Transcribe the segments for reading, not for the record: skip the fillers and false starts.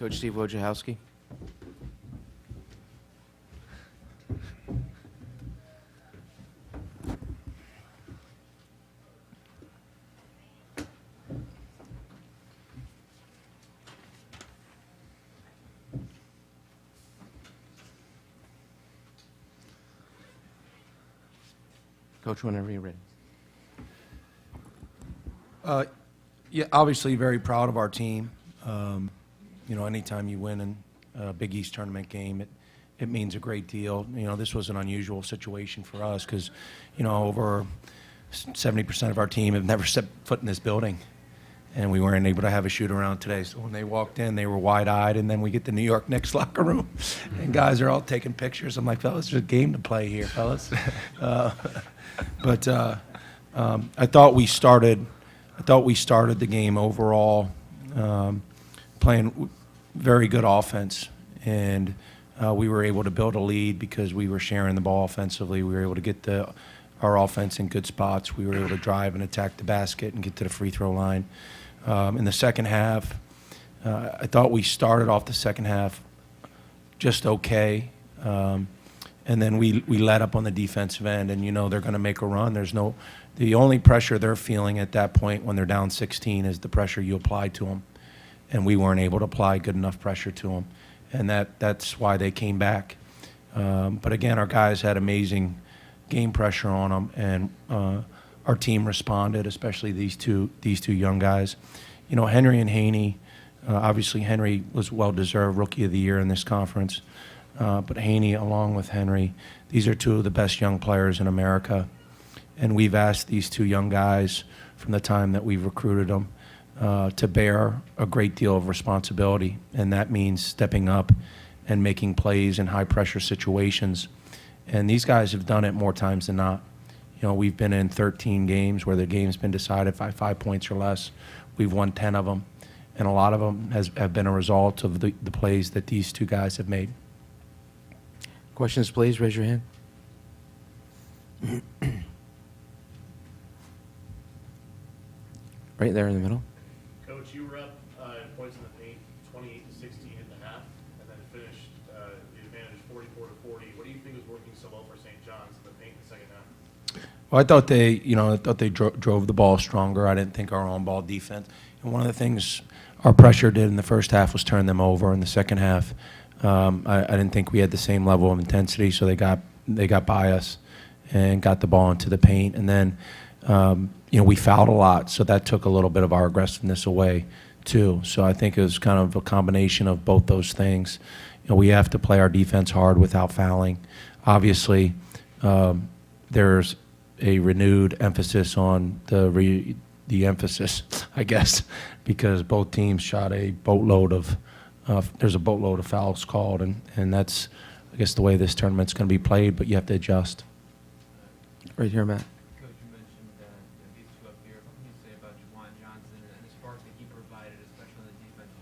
Coach Steve Wojciechowski. Coach, whenever you're ready. Yeah, obviously very proud of our team. You know, anytime you win in a Big East tournament game, it means a great deal. You know, this was an unusual situation for us because, you know, over 70% of our team have never set foot in this building, and we weren't able to have a shoot around today. So when they walked in, they were wide-eyed, and then we get the New York Knicks locker room, and guys are all taking pictures. I'm like, fellas, there's a game to play here, fellas. But I thought we started the game overall playing very good offense, and we were able to build a lead because we were sharing the ball offensively. We were able to get our offense in good spots. We were able to drive and attack the basket and get to the free throw line. In the second half, I thought we started off the second half just okay. And then we let up on the defensive end, and you know they're going to make a run. The only pressure they're feeling at that point when they're down 16 is the pressure you apply to them, and we weren't able to apply good enough pressure to them, and that's why they came back. But again, our guys had amazing game pressure on them, and our team responded, especially these two young guys. You know, Henry and Haney. Obviously, Henry was well-deserved Rookie of the Year in this conference. But Haney, along with Henry, these are two of the best young players in America. And we've asked these two young guys from the time that we've recruited them to bear a great deal of responsibility. And that means stepping up and making plays in high-pressure situations. And these guys have done it more times than not. You know, we've been in 13 games where the game's been decided by 5 points or less. We've won 10 of them. And a lot of them have been a result of the plays that these two guys have made. Questions, please. Raise your hand. Right there in the middle. Coach, you were up in points in the paint, 28-16 at the half, and then finished the advantage 44-40. What do you think was working so well for St. John's in the paint in the second half? Well, I thought they drove the ball stronger. I didn't think our on-ball defense. And one of the things our pressure did in the first half was turn them over. In the second half, I didn't think we had the same level of intensity, so they got by us and got the ball into the paint. And then, you know, we fouled a lot, so that took a little bit of our aggressiveness away too. So I think it was kind of a combination of both those things. You know, we have to play our defense hard without fouling. Obviously, there's a renewed emphasis on the emphasis, I guess, because both teams shot a boatload of there's a boatload of fouls called, and that's, I guess, the way this tournament's going to be played, but you have to adjust. Right here, Matt. Coach, you mentioned these two up here. What can you say about Juwan Johnson and the spark that he provided, especially on the defensive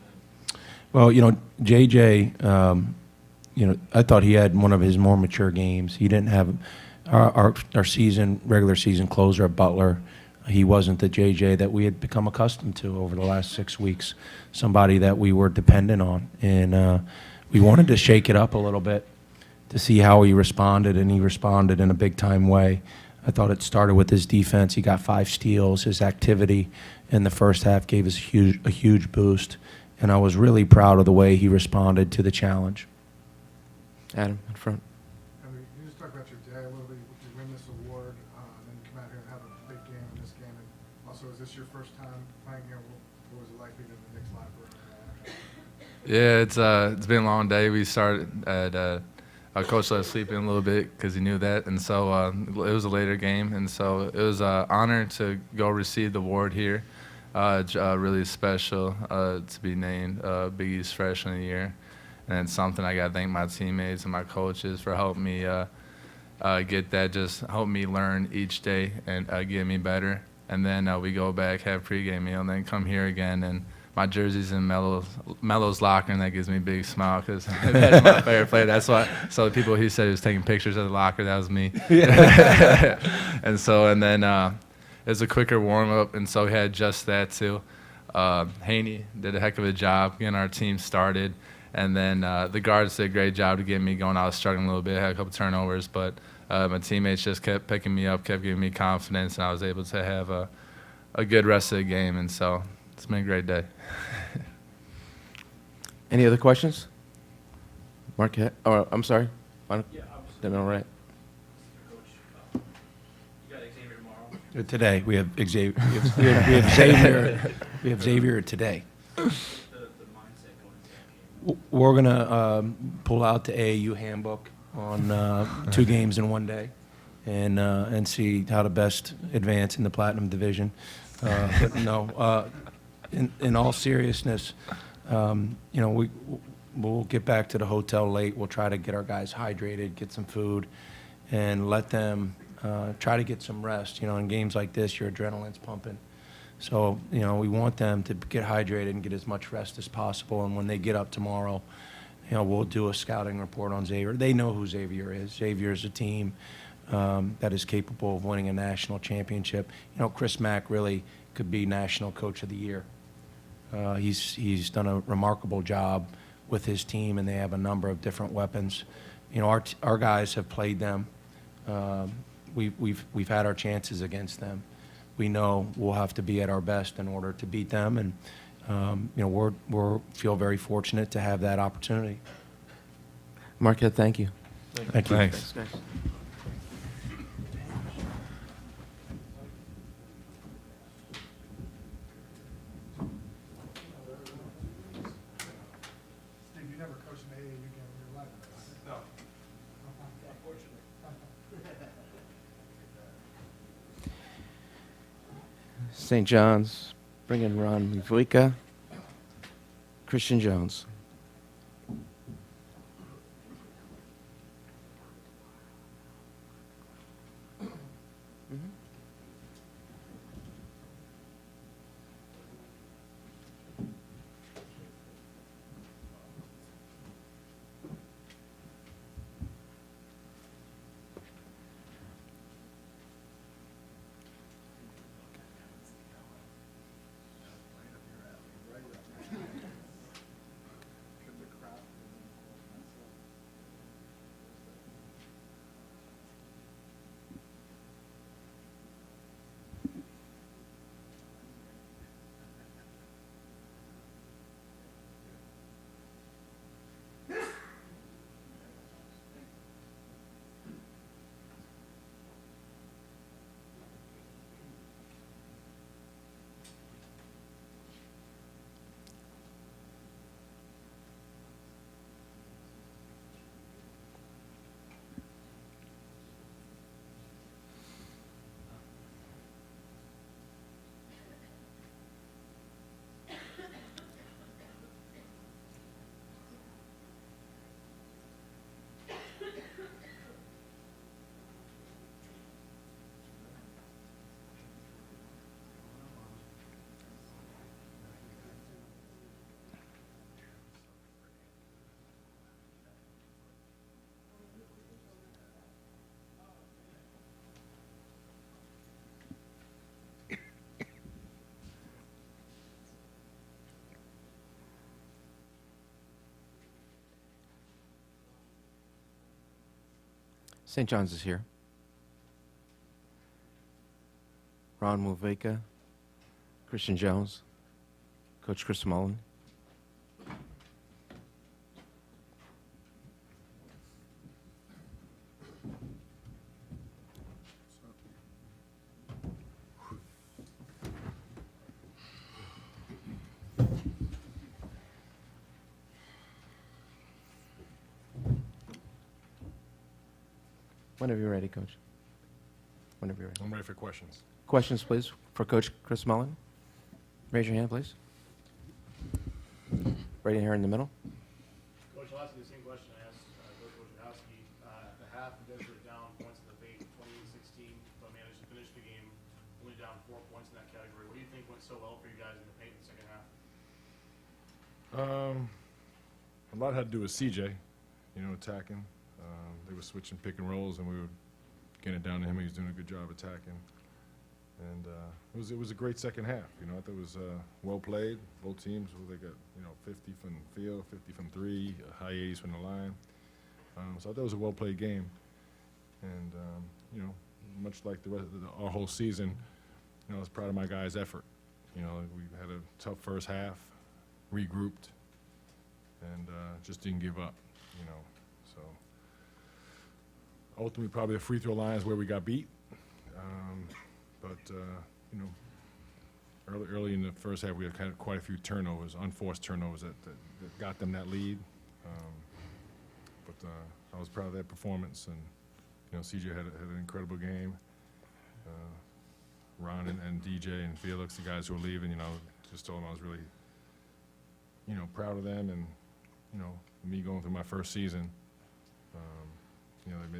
end? Well, you know, JJ, you know, I thought he had one of his more mature games. He didn't have our regular season closer at Butler. He wasn't the JJ that we had become accustomed to over the last 6 weeks, somebody that we were dependent on. And we wanted to shake it up a little bit to see how he responded, and he responded in a big-time way. I thought it started with his defense. He got 5 steals. His activity in the first half gave us a huge boost, and I was really proud of the way he responded to the challenge. Adam, in front. Can you just talk about your day a little bit? You win this award, then you come out here and have a big game in this game. And also, is this your first time playing here? What was it like being in the Knicks locker room? Yeah, it's been a long day. We started at our coach let us sleep in a little bit because he knew that, and so it was a later game, and so it was an honor to go receive the award here. It's really special to be named Big East Freshman of the Year, and it's something I got to thank my teammates and my coaches for helping me get that, just help me learn each day and get me better. And then we go back, have pregame meal, and then come here again. And my jersey's in Melo's locker, and that gives me a big smile because that's my favorite player. That's why. So the people he said he was taking pictures of the locker, that was me. Yeah. And then it was a quicker warm up, and so we had just that too. Haney did a heck of a job getting our team started. And then the guards did a great job to get me going. I was struggling a little bit, had a couple turnovers, but my teammates just kept picking me up, kept giving me confidence, and I was able to have a good rest of the game. And so it's been a great day. Any other questions? Marquette, oh, I'm sorry. Didn't know, right? You got Xavier tomorrow. Today, we have Xavier. We have Xavier. We have Xavier today. The mindset going into that game. We're going to pull out the AAU handbook on 2 games in one day and see how to best advance in the Platinum Division. But no, in all seriousness, we'll get back to the hotel late. We'll try to get our guys hydrated, get some food, and let them try to get some rest. In games like this, your adrenaline's pumping. So, we want them to get hydrated and get as much rest as possible. And when they get up tomorrow, we'll do a scouting report on Xavier. They know who Xavier is. Xavier is a team that is capable of winning a national championship. Chris Mack really could be National Coach of the Year. He's done a remarkable job with his team, and they have a number of different weapons. Our guys have played them. We've had our chances against them. We know we'll have to be at our best in order to beat them, and we're feel very fortunate to have that opportunity. Marquette, thank you. Thank you. Thanks. guys. Steve, you never coached an AAU game in your life? No. Unfortunately. St. John's, bring in Ron Mvuika, Christian Jones. St. John's is here. Ron Mvuika, Christian Jones, Coach Chris Mullen. Whenever you're ready, Coach. Whenever you're ready. I'm ready for questions. Questions, please, for Coach Chris Mullen. Raise your hand, please. Right in here in the middle. Coach, I'll ask you the same question I asked Coach Wojciechowski. At the half, you guys were down points in the paint, 28-16, but managed to finish the game only down 4 points in that category. What do you think went so well for you guys in the paint in the second half? A lot had to do with CJ, attacking. They were switching pick and rolls, and we were getting it down to him. He was doing a good job attacking. And it was a great second half. You know, I thought it was well played. Both teams, they got 50 from the field, 50 from three, high 80s from the line. So I thought it was a well played game. And much like the rest of our whole season, I was proud of my guys' effort. We had a tough first half, regrouped, and just didn't give up. So ultimately, probably the free throw line is where we got beat. But early in the first half, we had quite a few turnovers, unforced turnovers that got them that lead. But I was proud of that performance, and CJ had an incredible game. Ron and DJ and Felix, the guys who were leaving, just told them I was really, proud of them, and me going through my first season.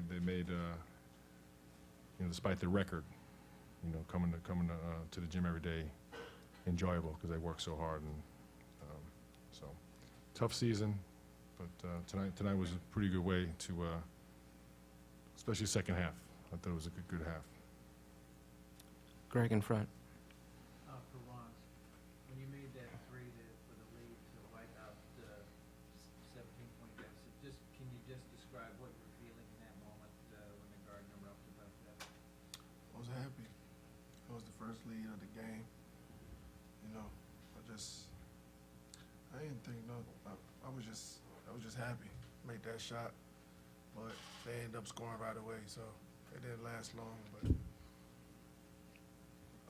They made despite the record, coming to the gym every day, enjoyable because they work so hard, and so tough season, but tonight was a pretty good way to, especially second half. I thought it was a good half. Greg in front. For Ron, when you made that three for the lead to wipe out the 17-point deficit, can you just describe what you were feeling in that moment when the Gardner erupted like that? I was happy. It was the first lead of the game. I didn't think I was just happy. Make that shot, but they ended up scoring right away, so it didn't last long, but that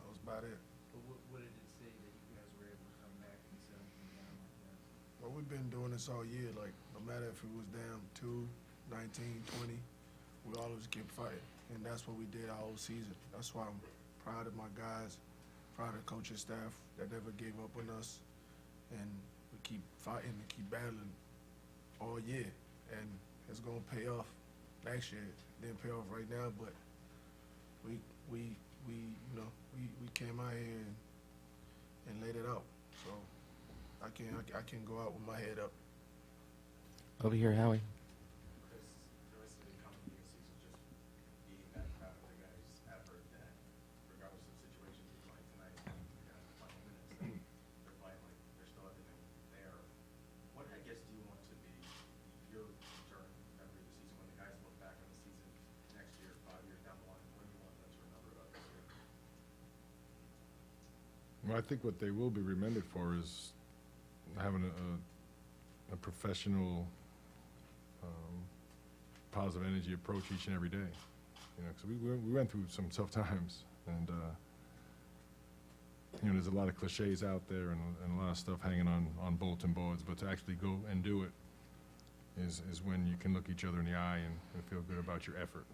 was about it. But what did it say that you guys were able to come back and 17 down like that? Well, we've been doing this all year. Like, no matter if it was down 2, 19, 20, we always kept fighting, and that's what we did our whole season. That's why I'm proud of my guys, proud of the coaching staff that never gave up on us, and we keep fighting and keep battling all year, and it's gonna pay off next year. It didn't pay off right now, but we came out here and laid it out. So I can go out with my head up. Over here, Howie. Chris, the rest of the coming year season, just being that proud of the guys' effort that regardless of situations like tonight, you got 20 minutes, they're playing like there's still everything there. What, I guess, do you want to be your enduring memory of the season when the guys look back on the season next year, 5 years down the line? What do you want them to remember about this year? Well, I think what they will be remembered for is having a professional, positive energy approach each and every day. Because we went through some tough times, and there's a lot of cliches out there and a lot of stuff hanging on bulletin boards, but to actually go and do it is when you can look each other in the eye and feel good about your effort.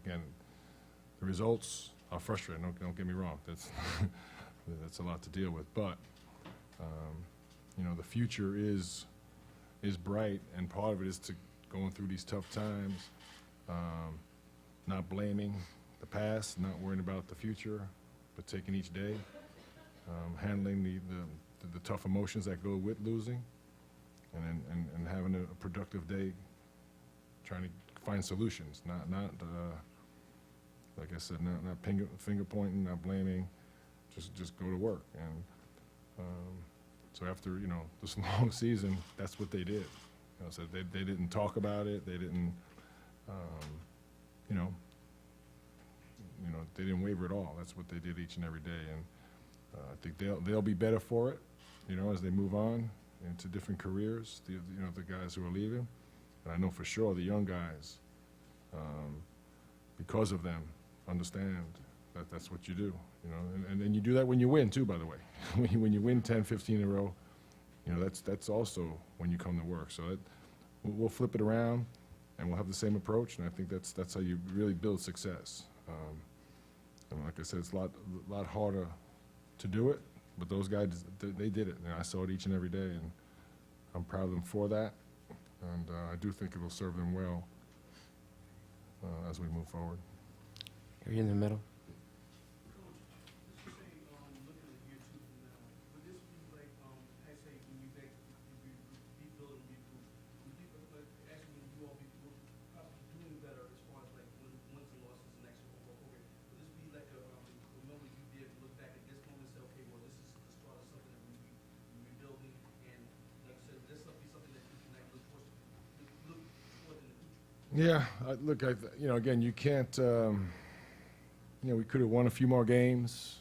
Again, the results are frustrating. Don't get me wrong. That's a lot to deal with, but the future is bright, and part of it is to going through these tough times, not blaming the past, not worrying about the future, but taking each day, handling the tough emotions that go with losing, and having a productive day, trying to find solutions, not like I said, not finger pointing, not blaming, just go to work. And so after this long season, that's what they did. So they didn't talk about it. They didn't, they didn't waver at all. That's what they did each and every day, and I think they'll be better for it, as they move on into different careers. The guys who are leaving, and I know for sure the young guys, because of them, understand that that's what you do, and you do that when you win too. By the way, when you win 10, 15 in a row. That's also when you come to work. So we'll flip it around, and we'll have the same approach. And I think that's how you really build success. And like I said, it's a lot harder to do it, but those guys, they did it. And I saw it each and every day, and I'm proud of them for that. And I do think it will serve them well as we move forward. You're in the middle. Remember you did Yeah, look, you know, again, you can't, you know, we could have won a few more games,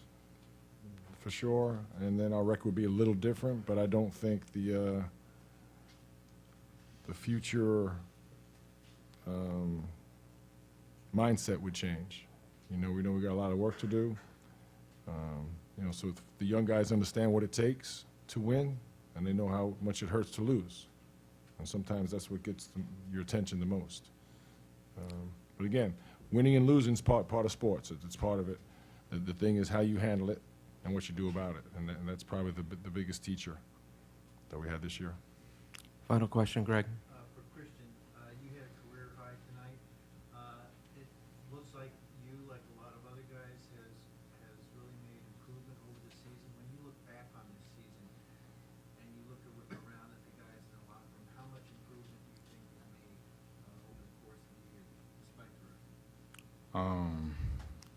for sure, and then our record would be a little different, but I don't think the future mindset would change. You know we got a lot of work to do. You know, so if the young guys understand what it takes to win, and they know how much it hurts to lose. And sometimes that's what gets your attention the most. But again, winning and losing is part of sports. It's part of it. The thing is how you handle it and what you do about it. And that's probably the biggest teacher that we had this year. Final question, Greg. For Christian, you had a career high tonight. It looks like you, like a lot of other guys, has really made improvement over the season. When you look back on this season and you look around at the guys in the locker room, how much improvement do you think you made over the course of the year, despite the record?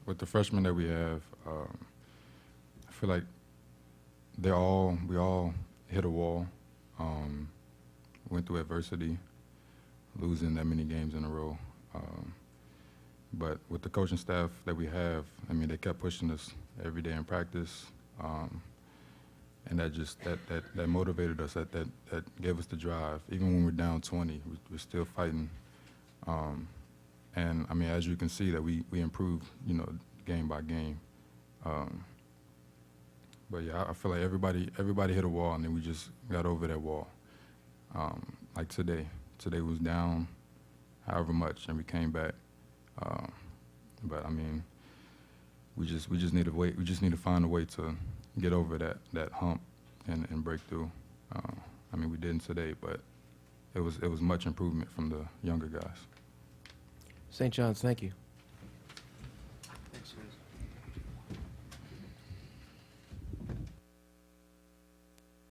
With the freshmen that we have, I feel like we all hit a wall, went through adversity, losing that many games in a row. But with the coaching staff that we have, I mean, they kept pushing us every day in practice, and that motivated us. That gave us the drive. Even when we're down 20, we're still fighting. And I mean, as you can see, that we improved, you know, game by game. But yeah, I feel like everybody hit a wall, and then we just got over that wall. Like today was down however much, and we came back. But I mean, we just need to wait. We just need to find a way to get over that hump and break through. I mean, we didn't today, but it was much improvement from the younger guys. St. John's, thank you.